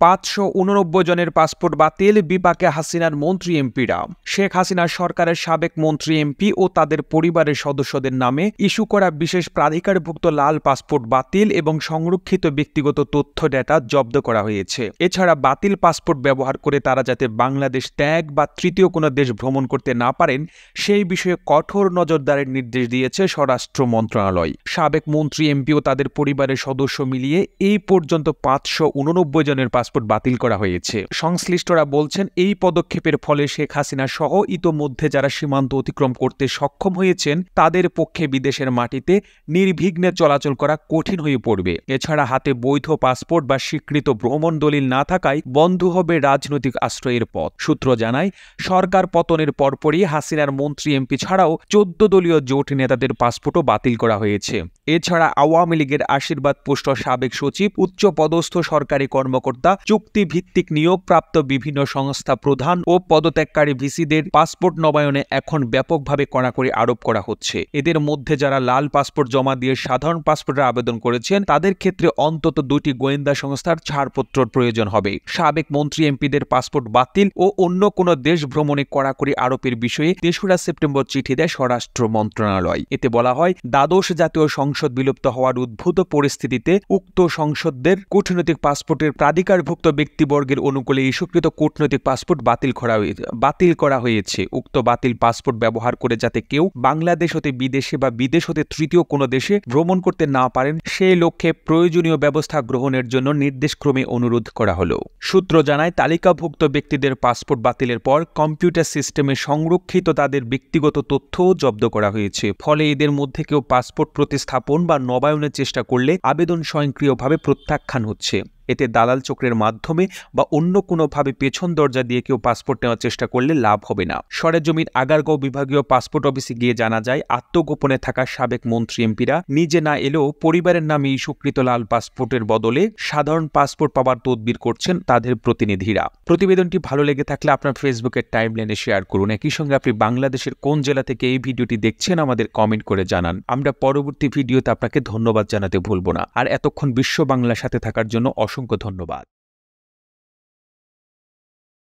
৫৮৯ জনের পাসপোর্ট বাতিল, বিপাকে হাসিনার মন্ত্রী এমপিরা। শেখ হাসিনার সরকারের সাবেক মন্ত্রী এমপি ও তাদের পরিবারের সদস্যদের নামে ইস্যু করা বিশেষ প্রাধিকারভুক্ত লাল পাসপোর্ট বাতিল এবং সংরক্ষিত ব্যক্তিগত তথ্য ডেটা জব্দ করা হয়েছে। এছাড়া বাতিল পাসপোর্ট ব্যবহার করে তারা যাতে বাংলাদেশ ত্যাগ বা তৃতীয় কোনো দেশ ভ্রমণ করতে না পারেন সেই বিষয়ে কঠোর নজরদারির নির্দেশ দিয়েছে স্বরাষ্ট্র মন্ত্রণালয়। সাবেক মন্ত্রী এমপি ও তাদের পরিবারের সদস্য মিলিয়ে এই পর্যন্ত ৫৮৯ জনের পাসপোর্ট বাতিল করা হয়েছে। সংশ্লিষ্টরা বলছেন, এই পদক্ষেপের ফলে শেখ হাসিনা সহ ইতোমধ্যে যারা সীমান্ত অতিক্রম করতে সক্ষম হয়েছেন তাদের পক্ষে বিদেশের মাটিতে নির্বিঘ্নে চলাচল করা কঠিন হয়ে পড়বে। এছাড়া হাতে বৈধ পাসপোর্ট বা স্বীকৃত ভ্রমণ দলিল না থাকায় বন্ধ হবে রাজনৈতিক আশ্রয়ের পথ। সূত্র জানায়, সরকার পতনের পরপরই হাসিনার মন্ত্রী এমপি ছাড়াও ১৪ দলীয় জোট নেতাদের পাসপোর্টও বাতিল করা হয়েছে। এছাড়া আওয়ামী লীগের আশীর্বাদ পুষ্ট সাবেক সচিব, উচ্চ পদস্থ সরকারি কর্মকর্তা, চুক্তিভিত্তিক নিয়োগপ্রাপ্ত বিভিন্ন সংস্থা প্রধান ও পদত্যাগকারী ভিসিদের পাসপোর্ট নবায়নে এখন ব্যাপকভাবে কড়াকড়ি আরোপ করা হচ্ছে। এদের মধ্যে যারা লাল পাসপোর্ট জমা দিয়ে সাধারণ পাসপোর্টের আবেদন করেছেন তাদের ক্ষেত্রে অন্তত ২টি গোয়েন্দা সংস্থার ছাড়পত্রর প্রয়োজন হবে। সাবেক মন্ত্রী এমপিদের পাসপোর্ট বাতিল ও অন্য কোনো দেশ ভ্রমণে কড়াকড়ি আরোপের বিষয়ে ৩রা সেপ্টেম্বর চিঠি দেয় স্বরাষ্ট্র মন্ত্রণালয়। এতে বলা হয়, দ্বাদশ জাতীয় সংসদ বিলুপ্ত হওয়ার উদ্ভূত পরিস্থিতিতে উক্ত সংসদদের কূটনৈতিক পাসপোর্টের প্রাধিকারভুক্ত ব্যক্তিবর্গের অনুকূলে ইস্যুকৃত কূটনৈতিক পাসপোর্ট বাতিল করা হয়েছে। উক্ত বাতিল পাসপোর্ট ব্যবহার করে যাতে কেউ বাংলাদেশ হতে বিদেশে বা বিদেশ হতে তৃতীয় কোনো দেশে ভ্রমণ করতে না পারেন সেই লক্ষ্যে প্রয়োজনীয় ব্যবস্থা গ্রহণের জন্য নির্দেশক্রমে অনুরোধ করা হলো। সূত্র জানায়, তালিকাভুক্ত ব্যক্তিদের পাসপোর্ট বাতিলের পর কম্পিউটার সিস্টেমে সংরক্ষিত তাদের ব্যক্তিগত তথ্যও জব্দ করা হয়েছে। ফলে এদের মধ্যে কেউ পাসপোর্ট প্রতিস্থাপন বা নবায়নের চেষ্টা করলে আবেদন স্বয়ংক্রিয়ভাবে প্রত্যাখ্যান হচ্ছে। এতে দালাল চক্রের মাধ্যমে বা অন্য কোনোভাবে পেছন দরজা দিয়ে কেউ পাসপোর্ট নেওয়ার চেষ্টা করলে লাভ হবে না। সরেজমিন আগারগাঁও বিভাগীয় পাসপোর্ট অফিসে গিয়ে জানা যায়, আত্মগোপনে থাকা সাবেক মন্ত্রী এমপিরা নিজে না এলেও পরিবারের নামে ইস্যুকৃত লাল পাসপোর্টের বদলে সাধারণ পাসপোর্ট পাওয়ার তদবির করছেন তাদের প্রতিনিধিরা। প্রতিবেদনটি ভালো লেগে থাকলে আপনার ফেসবুকের টাইমলাইনে শেয়ার করুন। একই সঙ্গে আপনি বাংলাদেশের কোন জেলা থেকে এই ভিডিওটি দেখছেন আমাদের কমেন্ট করে জানান। আমরা পরবর্তী ভিডিওতে আপনাকে ধন্যবাদ জানাতে ভুলব না। আর এতক্ষণ বিশ্ব বাংলার সাথে থাকার জন্য অসংখ্য ধন্যবাদ।